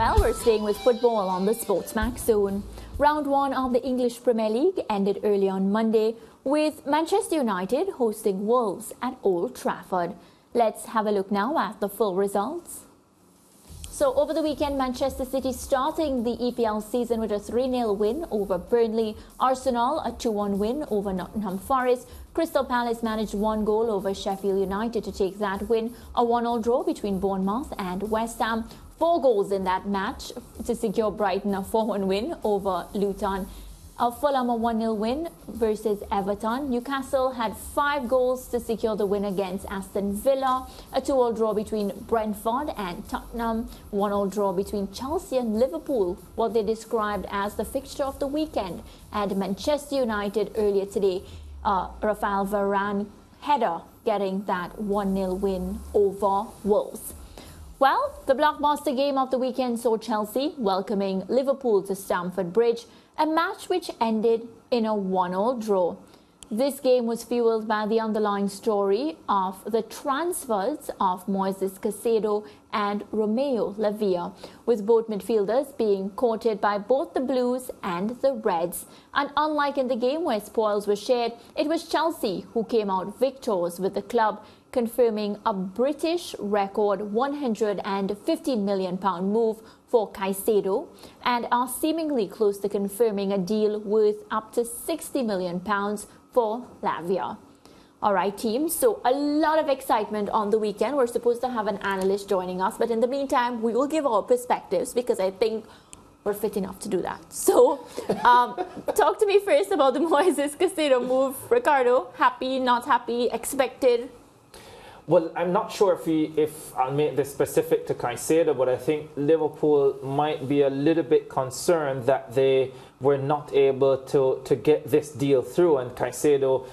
Well, we're staying with football on the SportsMax zone. Round 1 of the English Premier League ended early on Monday with Manchester United hosting Wolves at Old Trafford. Let's have a look now at the full results. So over the weekend, Manchester City starting the EPL season with a 3-0 win over Burnley. Arsenal a 2-1 win over Nottingham Forest. Crystal Palace managed 1 goal over Sheffield United to take that win. A 1-1 draw between Bournemouth and West Ham. 4 goals in that match to secure Brighton a 4-1 win over Luton. Fulham a 1-0 win versus Everton. Newcastle had 5 goals to secure the win against Aston Villa. A 2-2 draw between Brentford and Tottenham. 1-1 draw between Chelsea and Liverpool, what they described as the fixture of the weekend. And Manchester United earlier today, Rafael Varane header getting that 1-0 win over Wolves. Well, the blockbuster game of the weekend saw Chelsea welcoming Liverpool to Stamford Bridge, a match which ended in a 1-1 draw. This game was fueled by the underlying story of the transfers of Moises Caicedo and Romeo Lavia, with both midfielders being courted by both the Blues and the Reds. And unlike in the game where spoils were shared, it was Chelsea who came out victorious, with the club confirming a British record £115 million move for Caicedo and are seemingly close to confirming a deal worth up to £60 million for Lavia. All right, team. So a lot of excitement on the weekend. We're supposed to have an analyst joining us, but in the meantime, we will give our perspectives because I think we're fit enough to do that. So talk to me first about the Moises Caicedo move. Ricardo, happy, not happy, expected? Well, I'm not sure if I'll make this specific to Caicedo, but I think Liverpool might be a little bit concerned that they were not able to get this deal through. And Caicedo,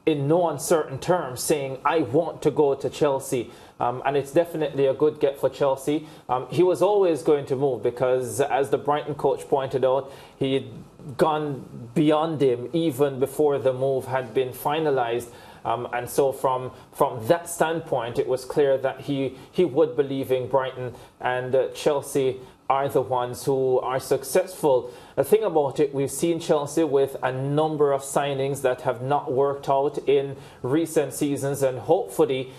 in no uncertain terms, saying, I want to go to Chelsea. And it's definitely a good get for Chelsea. He was always going to move because, as the Brighton coach pointed out, he had gone beyond him even before the move had been finalised. And so from that standpoint, it was clear that he would be leaving Brighton, and Chelsea are the ones who are successful. The thing about it, we've seen Chelsea with a number of signings that have not worked out in recent seasons, and hopefully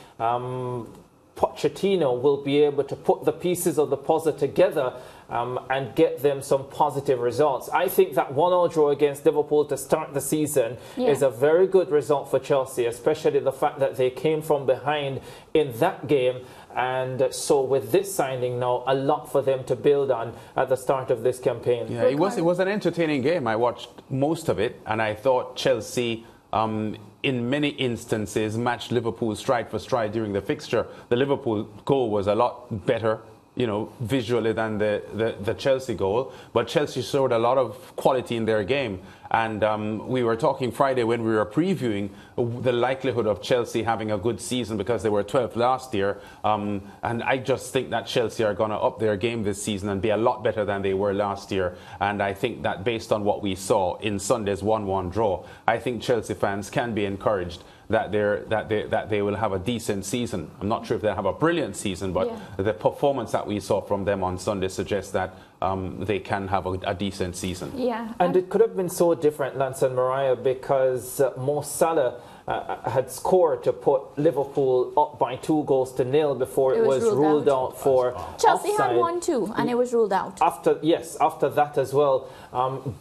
Pochettino will be able to put the pieces of the puzzle together and get them some positive results. I think that 1-0 draw against Liverpool to start the season is a very good result for Chelsea, especially the fact that they came from behind in that game. And so with this signing now, a lot for them to build on at the start of this campaign. Yeah, it was an entertaining game. I watched most of it, and I thought Chelsea in many instances matched Liverpool stride for stride during the fixture. The Liverpool goal was a lot better, you know, visually than the Chelsea goal, but Chelsea showed a lot of quality in their game. And we were talking Friday when we were previewing the likelihood of Chelsea having a good season because they were 12th last year. And I just think that Chelsea are going to up their game this season and be a lot better than they were last year. And I think that based on what we saw in Sunday's 1-1 draw, I think Chelsea fans can be encouraged that they will have a decent season. I'm not sure if they'll have a brilliant season, but the performance that we saw from them on Sunday suggests that they can have a decent season. Yeah, and it could have been so different, Lance and Mariah, because Mo Salah had scored to put Liverpool up by 2-0 before it was ruled out for Chelsea offside. had 1-2 and it was ruled out. After that as well.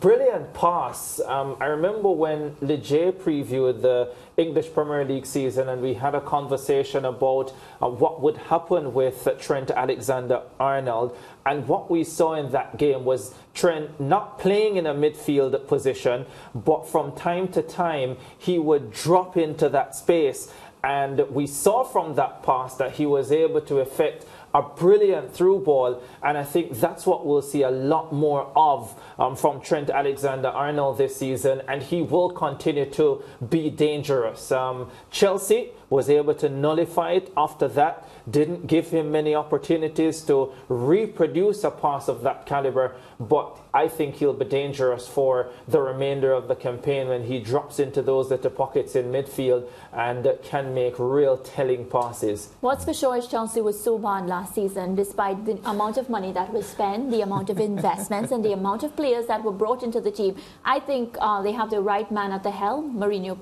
Brilliant pass. I remember when Leger previewed the English Premier League season, and we had a conversation about what would happen with Trent Alexander-Arnold. And what we saw in that game was Trent not playing in a midfield position, but from time to time he would drop into that space. And we saw from that pass that he was able to effect a brilliant through ball, and I think that's what we'll see a lot more of from Trent Alexander-Arnold this season, and he will continue to be dangerous. Chelsea was able to nullify it after that, didn't give him many opportunities to reproduce a pass of that caliber, but I think he'll be dangerous for the remainder of the campaign when he drops into those little pockets in midfield and can make real telling passes. What's for sure is Chelsea was so bad last last season, despite the amount of money that was spent, the amount of investments, and the amount of players that were brought into the team. I think they have the right man at the helm, Mauricio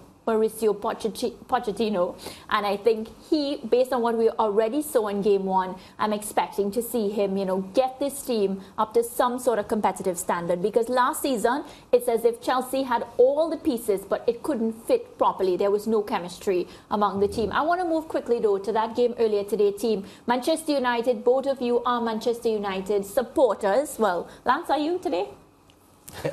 Pochettino, and I think he, based on what we already saw in game one, I'm expecting to see him, get this team up to some sort of competitive standard, because last season it's as if Chelsea had all the pieces but it couldn't fit properly. There was no chemistry among the team. I want to move quickly though to that game earlier today, team Manchester United. Both of you are Manchester United supporters. Well, Lance, are you today?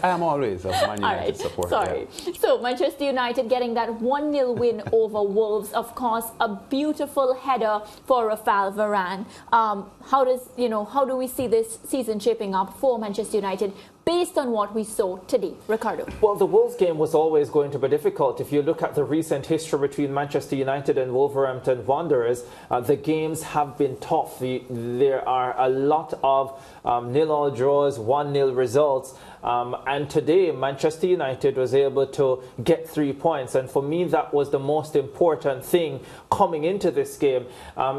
I am always a Man United supporter. Sorry. Yeah. So Manchester United getting that 1-0 win over Wolves. Of course, a beautiful header for Rafael Varane. How do we see this season shaping up for Manchester United based on what we saw today? Ricardo. Well, the Wolves game was always going to be difficult. If you look at the recent history between Manchester United and Wolverhampton Wanderers, the games have been tough. There are a lot of 0-0 draws, 1-0 results. And today, Manchester United was able to get 3 points. And for me, that was the most important thing coming into this game.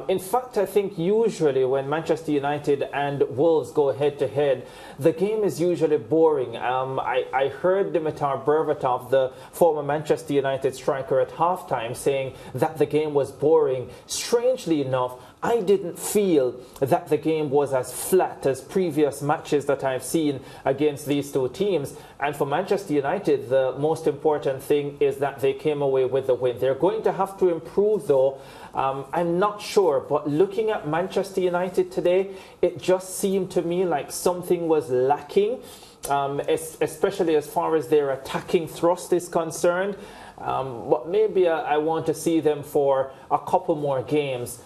In fact, I think usually when Manchester United and Wolves go head-to-head, the game is usually boring. I heard Dimitar Berbatov, the former Manchester United striker, at halftime saying that the game was boring. Strangely enough, I didn't feel that the game was as flat as previous matches that I've seen against these two teams. And for Manchester United, the most important thing is that they came away with the win. They're going to have to improve, though. I'm not sure, but looking at Manchester United today, it just seemed to me like something was lacking, especially as far as their attacking thrust is concerned. But maybe I want to see them for a couple more games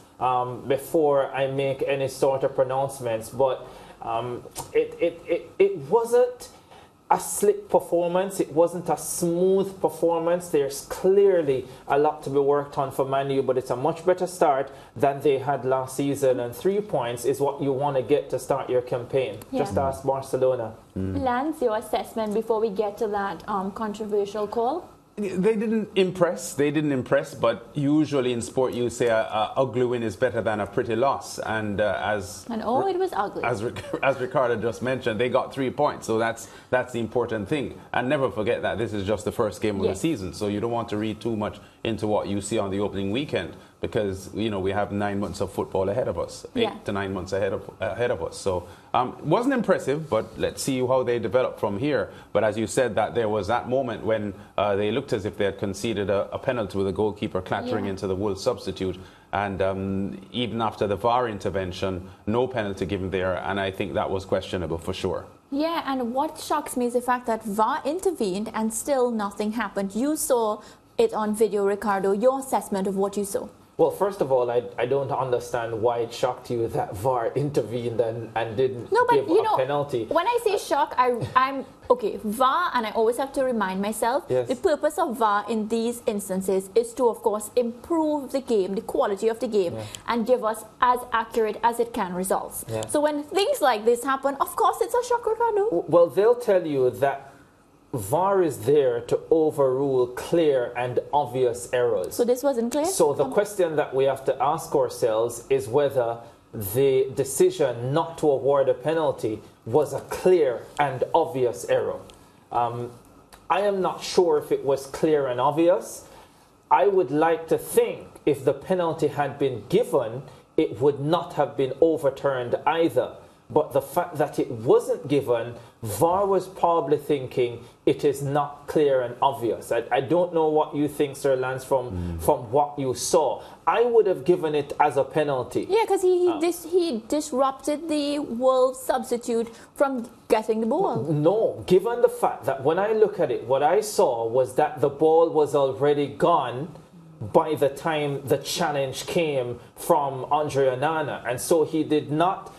before I make any sort of pronouncements. But it wasn't a slick performance. It wasn't a smooth performance. There's clearly a lot to be worked on for Man U, but it's a much better start than they had last season, and 3 points is what you want to get to start your campaign. Yeah. Just ask Barcelona. Lance, your assessment before we get to that controversial call? They didn't impress. But usually in sport, you say a ugly win is better than a pretty loss. And it was ugly. As Ricardo just mentioned, they got 3 points. So that's the important thing. And never forget that this is just the first game of the season. So you don't want to read too much into what you see on the opening weekend, because we have 9 months of football ahead of us, 8 to 9 months ahead of us. So it wasn't impressive, but let's see how they develop from here. But as you said, that there was that moment when they looked as if they had conceded a penalty with the goalkeeper clattering into the Wolves substitute. And even after the VAR intervention, no penalty given there. And I think that was questionable for sure. Yeah, and what shocks me is the fact that VAR intervened and still nothing happened. You saw it on video, Ricardo. Your assessment of what you saw? Well, first of all, I don't understand why it shocked you that VAR intervened and didn't give a penalty. When I say shock, I'm okay. VAR, and I always have to remind myself, the purpose of VAR in these instances is to, of course, improve the game, the quality of the game, and give us as accurate as it can results. Yeah. So when things like this happen, of course, it's a shock, Ricardo. Well, they'll tell you that VAR is there to overrule clear and obvious errors. So this wasn't clear? So the question that we have to ask ourselves is whether the decision not to award a penalty was a clear and obvious error. I am not sure if it was clear and obvious. I would like to think if the penalty had been given, it would not have been overturned either. But the fact that it wasn't given, VAR was probably thinking it is not clear and obvious. I don't know what you think, Sir Lance, from what you saw. I would have given it as a penalty. Yeah, because he disrupted the Wolves substitute from getting the ball. No, given the fact that when I look at it, what I saw was that the ball was already gone by the time the challenge came from Andre Onana. And so he did not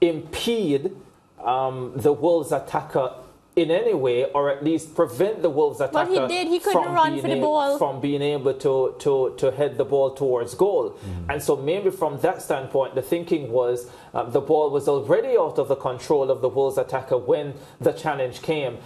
impede the Wolves attacker in any way, or at least prevent the Wolves attacker. But he did. He couldn't run for the ball. From being able to head the ball towards goal. And so maybe from that standpoint, the thinking was the ball was already out of the control of the Wolves attacker when the challenge came.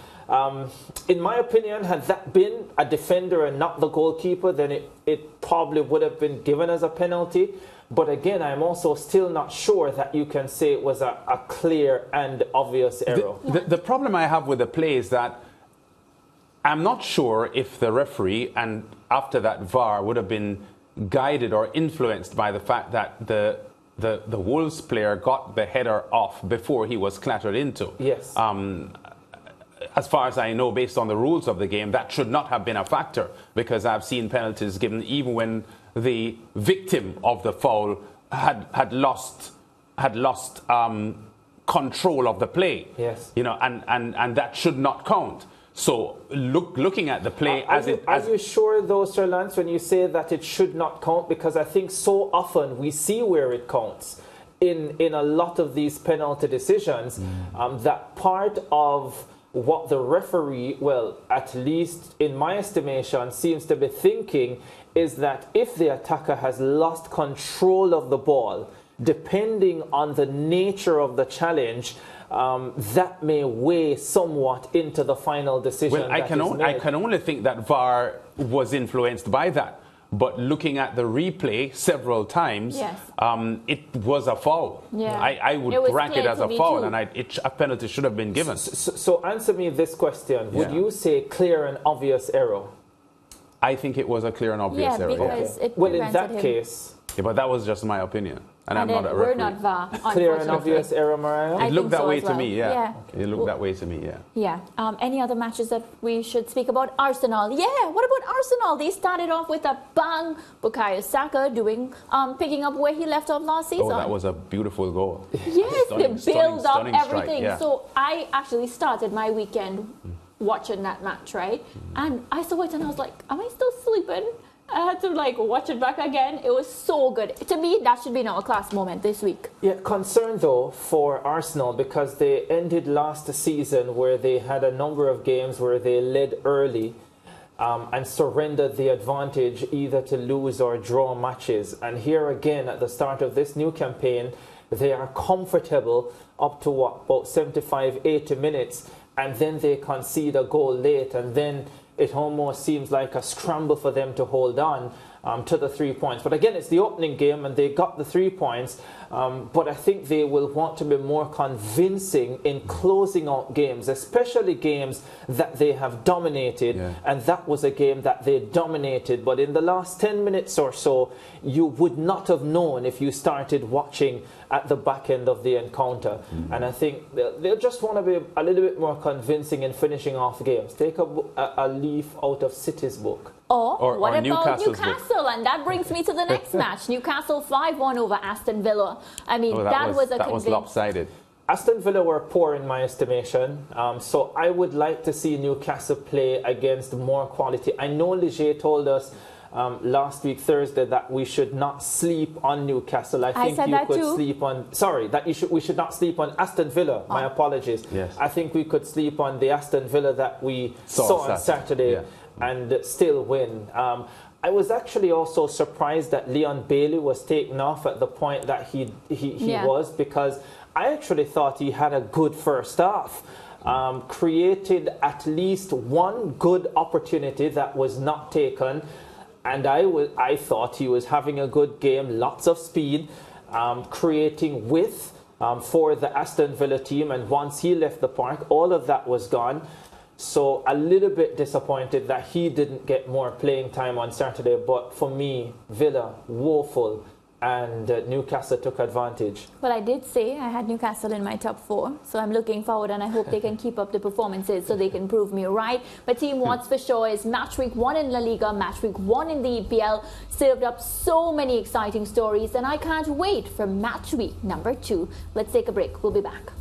In my opinion, had that been a defender and not the goalkeeper, then it probably would have been given as a penalty. But again, I'm also still not sure that you can say it was a clear and obvious error. The problem I have with the play is that I'm not sure if the referee, and after that VAR, would have been guided or influenced by the fact that the Wolves player got the header off before he was clattered into. Yes. As far as I know, based on the rules of the game, that should not have been a factor, because I've seen penalties given even when the victim of the foul had lost control of the play. Yes. You know, and that should not count. So looking at the play are you sure though, Sir Lance, when you say that it should not count? Because I think so often we see where it counts in a lot of these penalty decisions, that part of what the referee, well, at least in my estimation, seems to be thinking is that if the attacker has lost control of the ball, depending on the nature of the challenge, that may weigh somewhat into the final decision. Well, I can only think that VAR was influenced by that. But looking at the replay several times, yes, it was a foul. Yeah. I would rank it as a foul, and a penalty should have been given. So answer me this question. Would you say clear and obvious error? I think it was a clear and obvious error. Because it well, in that him. Case... Yeah, but that was just my opinion. And I'm not a referee. We're not VAR, clear and obvious error, Mariah? It looked that way to me, yeah. It looked that way to me, yeah. Yeah. Any other matches that we should speak about? Arsenal. Yeah, what about Arsenal? They started off with a bang. Bukayo Saka picking up where he left off last season. Oh, that was a beautiful goal. Yes, they build up everything. Yeah. So I actually started my weekend watching that match, right? And I saw it and I was like, am I still sleeping? I had to watch it back again. It was so good. To me, that should be an all-class moment this week. Yeah, concern though for Arsenal, because they ended last season where they had a number of games where they led early and surrendered the advantage either to lose or draw matches. And here again, at the start of this new campaign, they are comfortable up to about 75, 80 minutes, and then they concede a goal late, and then it almost seems like a scramble for them to hold on to the 3 points. But again, it's the opening game and they got the 3 points. But I think they will want to be more convincing in closing out games, especially games that they have dominated. Yeah. And that was a game that they dominated. But in the last 10 minutes or so, you would not have known if you started watching at the back end of the encounter. And I think they'll just want to be a little bit more convincing in finishing off games. Take a leaf out of City's book. Or what about Newcastle? And that brings me to the next match. Newcastle 5-1 over Aston Villa. I mean, that was lopsided. Aston Villa were poor in my estimation. So I would like to see Newcastle play against more quality. I know Ligier told us last week, Thursday, that we should not sleep on Newcastle. I think you could sleep on... Sorry, that we should not sleep on Aston Villa. My apologies. Yes. I think we could sleep on the Aston Villa that we saw on Saturday and still win. I was actually also surprised that Leon Bailey was taken off at the point that he was, because I actually thought he had a good first half. Created at least one good opportunity that was not taken. And I thought he was having a good game, lots of speed, creating width for the Aston Villa team. And once he left the park, all of that was gone. So a little bit disappointed that he didn't get more playing time on Saturday. But for me, Villa, woeful. And Newcastle took advantage. Well, I did say I had Newcastle in my top 4, so I'm looking forward and I hope they can keep up the performances so they can prove me right. My team wants for sure is match week 1 in La Liga, match week 1 in the EPL, served up so many exciting stories, and I can't wait for match week number 2. Let's take a break. We'll be back.